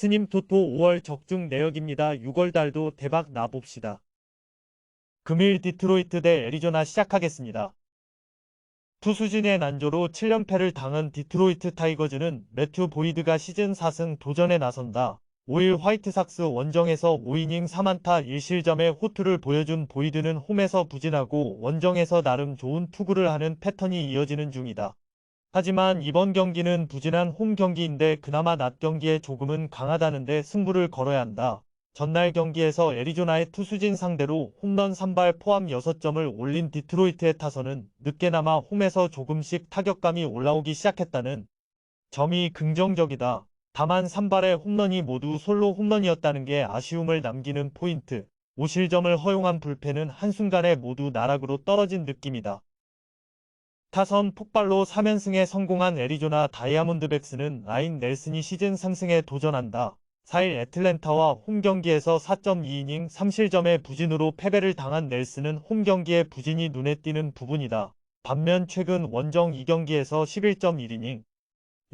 스님 토토 5월 적중 내역입니다. 6월 달도 대박 나봅시다. 금일 디트로이트 대 애리조나 시작하겠습니다. 투수진의 난조로 7연패를 당한 디트로이트 타이거즈는 매튜 보이드가 시즌 4승 도전에 나선다. 5일 화이트삭스 원정에서 5이닝 3안타 1실점의 호투를 보여준 보이드는 홈에서 부진하고 원정에서 나름 좋은 투구를 하는 패턴이 이어지는 중이다. 하지만 이번 경기는 부진한 홈 경기인데 그나마 낮 경기에 조금은 강하다는데 승부를 걸어야 한다. 전날 경기에서 애리조나의 투수진 상대로 홈런 3발 포함 6점을 올린 디트로이트의 타선은 늦게나마 홈에서 조금씩 타격감이 올라오기 시작했다는 점이 긍정적이다. 다만 3발의 홈런이 모두 솔로 홈런이었다는 게 아쉬움을 남기는 포인트. 5실점을 허용한 불펜은 한순간에 모두 나락으로 떨어진 느낌이다. 타선 폭발로 3연승에 성공한 애리조나 다이아몬드백스는 라인 넬슨이 시즌 3승에 도전한다. 4일 애틀랜타와 홈경기에서 4.2이닝 3실점의 부진으로 패배를 당한 넬슨은 홈경기의 부진이 눈에 띄는 부분이다. 반면 최근 원정 2경기에서 11.1이닝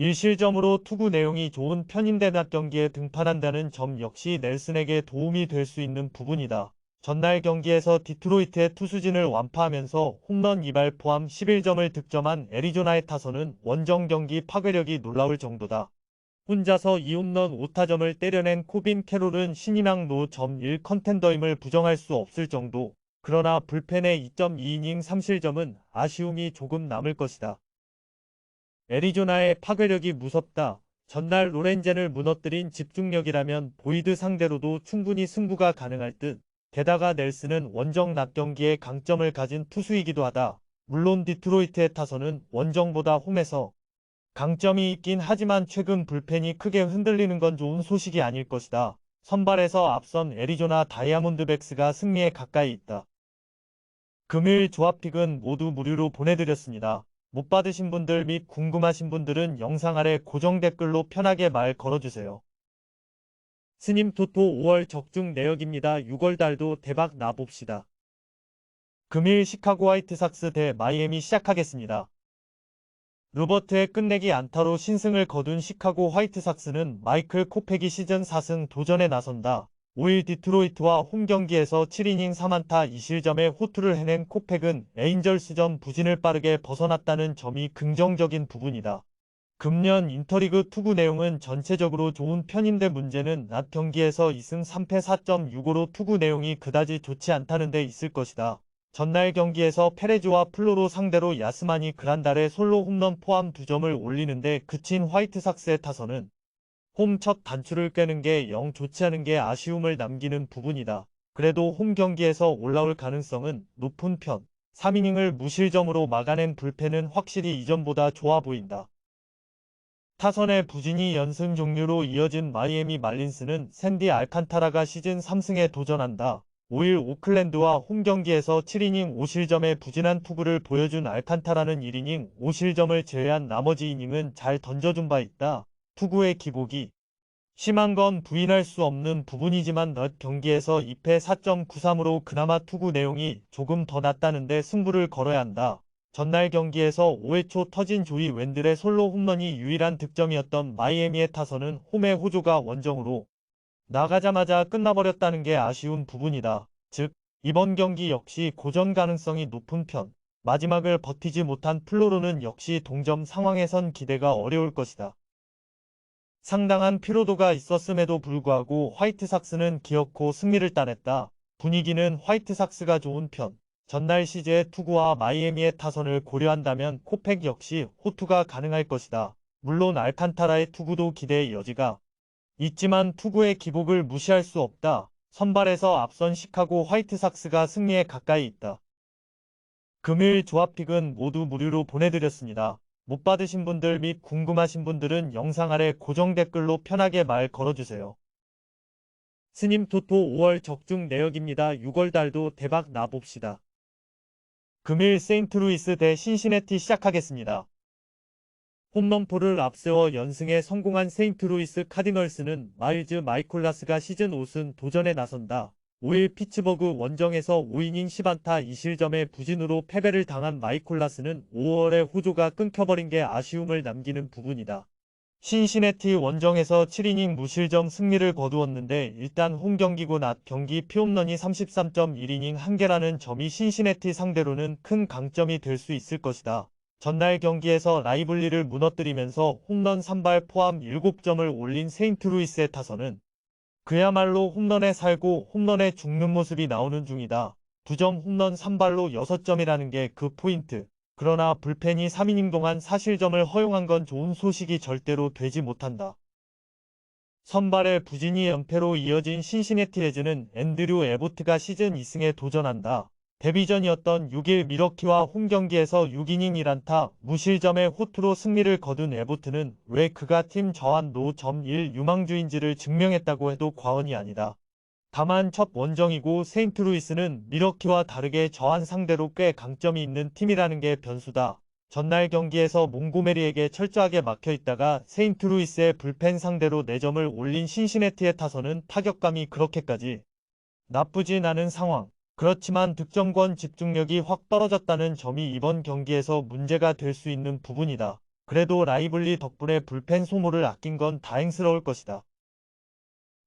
1실점으로 투구 내용이 좋은 편인데 낮 경기에 등판한다는 점 역시 넬슨에게 도움이 될 수 있는 부분이다. 전날 경기에서 디트로이트의 투수진을 완파하면서 홈런 2발 포함 11점을 득점한 애리조나의 타선은 원정 경기 파괴력이 놀라울 정도다. 혼자서 2홈런 5타점을 때려낸 코빈 캐롤은 신인왕 노점 1 컨텐더임을 부정할 수 없을 정도. 그러나 불펜의 2.2이닝 3실점은 아쉬움이 조금 남을 것이다. 애리조나의 파괴력이 무섭다. 전날 로렌젠을 무너뜨린 집중력이라면 보이드 상대로도 충분히 승부가 가능할 듯. 게다가 넬슨은 원정 낮 경기에 강점을 가진 투수이기도 하다. 물론 디트로이트의 타선은 원정보다 홈에서 강점이 있긴 하지만 최근 불펜이 크게 흔들리는 건 좋은 소식이 아닐 것이다. 선발에서 앞선 애리조나 다이아몬드백스가 승리에 가까이 있다. 금일 조합픽은 모두 무료로 보내드렸습니다. 못 받으신 분들 및 궁금하신 분들은 영상 아래 고정 댓글로 편하게 말 걸어주세요. 스님 토토 5월 적중 내역입니다. 6월 달도 대박 나봅시다. 금일 시카고 화이트삭스 대 마이애미 시작하겠습니다. 로버트의 끝내기 안타로 신승을 거둔 시카고 화이트삭스는 마이클 코팩이 시즌 4승 도전에 나선다. 5일 디트로이트와 홈경기에서 7이닝 3안타 2실점의 호투를 해낸 코팩은 에인절스전 부진을 빠르게 벗어났다는 점이 긍정적인 부분이다. 금년 인터리그 투구 내용은 전체적으로 좋은 편인데 문제는 낮 경기에서 2승 3패 4.65로 투구 내용이 그다지 좋지 않다는 데 있을 것이다. 전날 경기에서 페레즈와 플로로 상대로 야스만이 그란달의 솔로 홈런 포함 2점을 올리는데 그친 화이트삭스의 타선은 홈 첫 단추를 꿰는 게 영 좋지 않은 게 아쉬움을 남기는 부분이다. 그래도 홈 경기에서 올라올 가능성은 높은 편. 3이닝을 무실점으로 막아낸 불펜은 확실히 이전보다 좋아 보인다. 타선의 부진이 연승 종류로 이어진 마이애미 말린스는 샌디 알칸타라가 시즌 3승에 도전한다. 5일 오클랜드와 홈경기에서 7이닝 5실점의 부진한 투구를 보여준 알칸타라는 1이닝 5실점을 제외한 나머지 이닝은 잘 던져준 바 있다. 투구의 기복이 심한 건 부인할 수 없는 부분이지만 낮 경기에서 2패 4.93으로 그나마 투구 내용이 조금 더 낫다는데 승부를 걸어야 한다. 전날 경기에서 5회 초 터진 조이 웬들의 솔로 홈런이 유일한 득점이었던 마이애미의 타선은 홈의 호조가 원정으로 나가자마자 끝나버렸다는 게 아쉬운 부분이다. 즉, 이번 경기 역시 고전 가능성이 높은 편. 마지막을 버티지 못한 플로로는 역시 동점 상황에선 기대가 어려울 것이다. 상당한 피로도가 있었음에도 불구하고 화이트삭스는 기어코 승리를 따냈다. 분위기는 화이트삭스가 좋은 편. 전날 시즈의 투구와 마이애미의 타선을 고려한다면 코팩 역시 호투가 가능할 것이다. 물론 알칸타라의 투구도 기대의 여지가 있지만 투구의 기복을 무시할 수 없다. 선발에서 앞선 시카고 화이트삭스가 승리에 가까이 있다. 금일 조합픽은 모두 무료로 보내드렸습니다. 못 받으신 분들 및 궁금하신 분들은 영상 아래 고정 댓글로 편하게 말 걸어주세요. 스님 토토 5월 적중 내역입니다. 6월 달도 대박 나봅시다. 금일 세인트루이스 대 신시내티 시작하겠습니다. 홈런포를 앞세워 연승에 성공한 세인트루이스 카디널스는 마일즈 마이콜라스가 시즌 5승 도전에 나선다. 5일 피츠버그 원정에서 5이닝 10안타 2실점의 부진으로 패배를 당한 마이콜라스는 5월에 호조가 끊겨버린 게 아쉬움을 남기는 부분이다. 신시내티 원정에서 7이닝 무실점 승리를 거두었는데 일단 홈경기고 낮 경기 피홈런이 33.1이닝 1개라는 점이 신시내티 상대로는 큰 강점이 될 수 있을 것이다. 전날 경기에서 라이블리를 무너뜨리면서 홈런 3발 포함 7점을 올린 세인트루이스의 타선은 그야말로 홈런에 살고 홈런에 죽는 모습이 나오는 중이다. 2점 홈런 3발로 6점이라는 게 그 포인트. 그러나 불펜이 3이닝 동안 사실점을 허용한 건 좋은 소식이 절대로 되지 못한다. 선발의 부진이 연패로 이어진 신시내티 레즈는 앤드류 에보트가 시즌 2승에 도전한다. 데뷔전이었던 6일 미러키와 홈경기에서 6이닝 1안타 무실점의 호투로 승리를 거둔 에보트는 왜 그가 팀 저한 노.1 유망주인지를 증명했다고 해도 과언이 아니다. 다만 첫 원정이고 세인트루이스는 미러키와 다르게 저한 상대로 꽤 강점이 있는 팀이라는 게 변수다. 전날 경기에서 몽고메리에게 철저하게 막혀있다가 세인트루이스의 불펜 상대로 4점을 올린 신시내티의 타선은 타격감이 그렇게까지 나쁘진 않은 상황. 그렇지만 득점권 집중력이 확 떨어졌다는 점이 이번 경기에서 문제가 될 수 있는 부분이다. 그래도 라이블리 덕분에 불펜 소모를 아낀 건 다행스러울 것이다.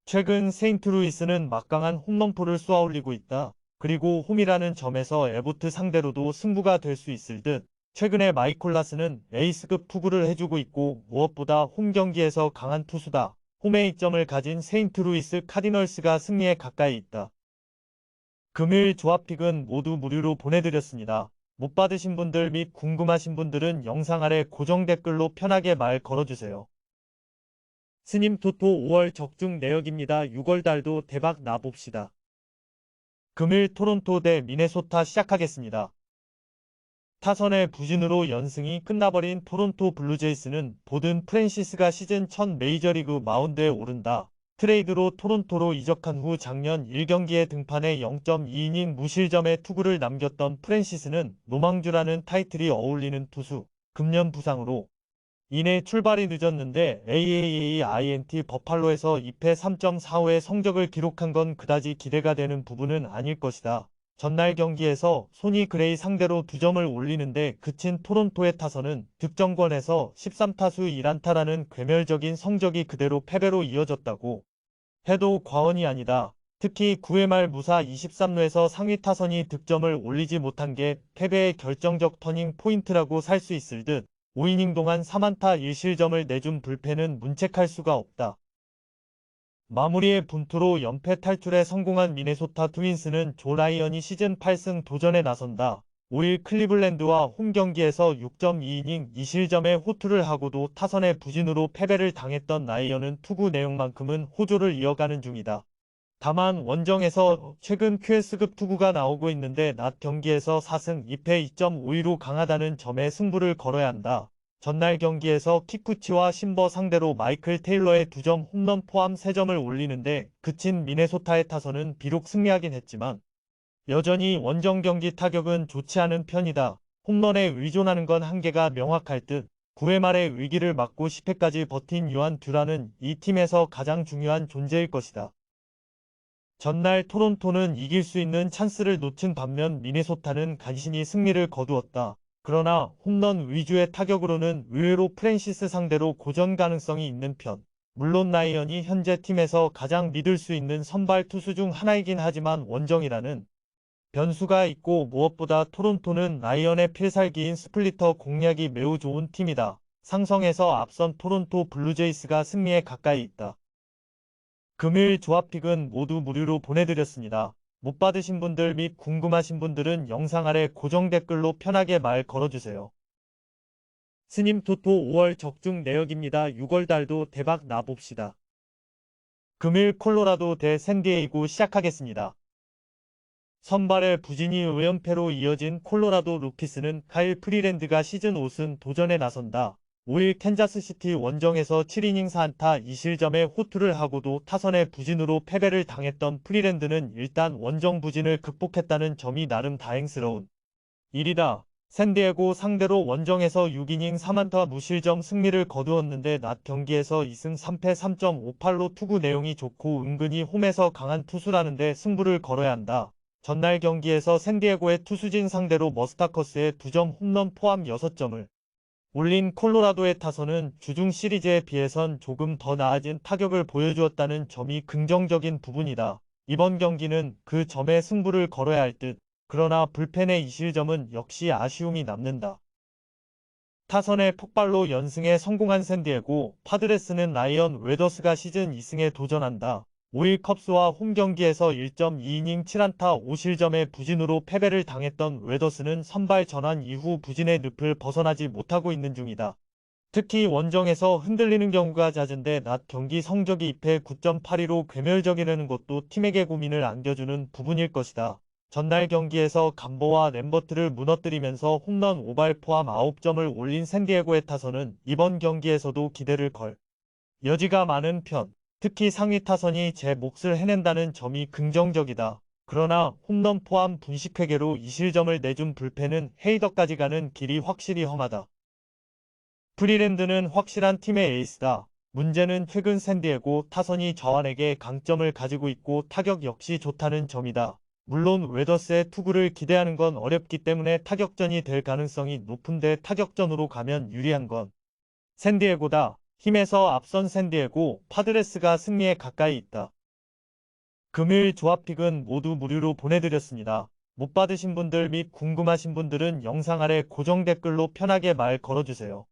최근 세인트루이스는 막강한 홈런포를 쏘아올리고 있다. 그리고 홈이라는 점에서 에보트 상대로도 승부가 될 수 있을 듯. 최근에 마이콜라스는 에이스급 투구를 해주고 있고 무엇보다 홈 경기에서 강한 투수다. 홈에 이점을 가진 세인트루이스 카디널스가 승리에 가까이 있다. 금일 조합픽은 모두 무료로 보내드렸습니다. 못 받으신 분들 및 궁금하신 분들은 영상 아래 고정 댓글로 편하게 말 걸어주세요. 스님 토토 5월 적중 내역입니다. 6월달도 대박 나봅시다. 금일 토론토 대 미네소타 시작하겠습니다. 타선의 부진으로 연승이 끝나버린 토론토 블루제이스는 보든 프랜시스가 시즌 첫 메이저리그 마운드에 오른다. 트레이드로 토론토로 이적한 후 작년 1경기에 등판해 0.2이닝 무실점의 투구를 남겼던 프랜시스는 노망주라는 타이틀이 어울리는 투수, 금년 부상으로 이내 출발이 늦었는데 AAAINT 버팔로에서 2패 3.45의 성적을 기록한 건 그다지 기대가 되는 부분은 아닐 것이다. 전날 경기에서 소니 그레이 상대로 2점을 올리는데 그친 토론토의 타선은 득점권에서 13타수 1안타라는 괴멸적인 성적이 그대로 패배로 이어졌다고 해도 과언이 아니다. 특히 9회 말 무사 23루에서 상위 타선이 득점을 올리지 못한 게 패배의 결정적 터닝 포인트라고 살 수 있을 듯 5이닝 동안 3안타 1실점을 내준 불펜은 문책할 수가 없다. 마무리의 분투로 연패 탈출에 성공한 미네소타 트윈스는 조 라이언이 시즌 8승 도전에 나선다. 5일 클리블랜드와 홈경기에서 6.2이닝 2실점의 호투를 하고도 타선의 부진으로 패배를 당했던 라이언은 투구 내용만큼은 호조를 이어가는 중이다. 다만 원정에서 최근 QS급 투구가 나오고 있는데 낮 경기에서 4승 2패 2.52로 강하다는 점에 승부를 걸어야 한다. 전날 경기에서 키쿠치와 신버 상대로 마이클 테일러의 2점 홈런 포함 3점을 올리는데 그친 미네소타의 타선은 비록 승리하긴 했지만 여전히 원정 경기 타격은 좋지 않은 편이다. 홈런에 의존하는 건 한계가 명확할 듯 9회 말에 위기를 맞고 10회까지 버틴 요한 듀란은 이 팀에서 가장 중요한 존재일 것이다. 전날 토론토는 이길 수 있는 찬스를 놓친 반면 미네소타는 간신히 승리를 거두었다. 그러나 홈런 위주의 타격으로는 의외로 프랜시스 상대로 고전 가능성이 있는 편. 물론 라이언이 현재 팀에서 가장 믿을 수 있는 선발 투수 중 하나이긴 하지만 원정이라는 변수가 있고 무엇보다 토론토는 라이언의 필살기인 스플리터 공략이 매우 좋은 팀이다. 상성에서 앞선 토론토 블루제이스가 승리에 가까이 있다. 금일 조합픽은 모두 무료로 보내드렸습니다. 못 받으신 분들 및 궁금하신 분들은 영상 아래 고정 댓글로 편하게 말 걸어주세요. 스님 토토 5월 적중 내역입니다. 6월달도 대박 나봅시다. 금일 콜로라도 대 샌디에이고 시작하겠습니다. 선발의 부진이 의연패로 이어진 콜로라도 루키스는 카일 프리랜드가 시즌 5승 도전에 나선다. 5일 캔자스시티 원정에서 7이닝 4안타 2실점의 호투를 하고도 타선의 부진으로 패배를 당했던 프리랜드는 일단 원정 부진을 극복했다는 점이 나름 다행스러운 일이다. 샌디에고 상대로 원정에서 6이닝 3안타 무실점 승리를 거두었는데 낮 경기에서 2승 3패 3.58로 투구 내용이 좋고 은근히 홈에서 강한 투수라는데 승부를 걸어야 한다. 전날 경기에서 샌디에고의 투수진 상대로 머스타커스의 2점 홈런 포함 6점을 올린 콜로라도의 타선은 주중 시리즈에 비해선 조금 더 나아진 타격을 보여주었다는 점이 긍정적인 부분이다. 이번 경기는 그 점에 승부를 걸어야 할 듯. 그러나 불펜의 이실점은 역시 아쉬움이 남는다. 타선의 폭발로 연승에 성공한 샌디에고 파드레스는 라이언 웨더스가 시즌 2승에 도전한다. 5일 컵스와 홈경기에서 1.2이닝 7안타 5실점의 부진으로 패배를 당했던 웨더스는 선발 전환 이후 부진의 늪을 벗어나지 못하고 있는 중이다. 특히 원정에서 흔들리는 경우가 잦은데 낮 경기 성적이 2패 9.82로 괴멸적이라는 것도 팀에게 고민을 안겨주는 부분일 것이다. 전날 경기에서 감보와 램버트를 무너뜨리면서 홈런 5발 포함 9점을 올린 샌디에고의 타선은 이번 경기에서도 기대를 걸 여지가 많은 편. 특히 상위 타선이 제 몫을 해낸다는 점이 긍정적이다. 그러나 홈런 포함 분식회계로 2실점을 내준 불펜은 헤이더까지 가는 길이 확실히 험하다. 프리랜드는 확실한 팀의 에이스다. 문제는 최근 샌디에고 타선이 저완에게 강점을 가지고 있고 타격 역시 좋다는 점이다. 물론 웨더스의 투구를 기대하는 건 어렵기 때문에 타격전이 될 가능성이 높은데 타격전으로 가면 유리한 건 샌디에고다. 힘에서 앞선 샌디에고 파드레스가 승리에 가까이 있다. 금요일 조합픽은 모두 무료로 보내드렸습니다. 못 받으신 분들 및 궁금하신 분들은 영상 아래 고정 댓글로 편하게 말 걸어주세요.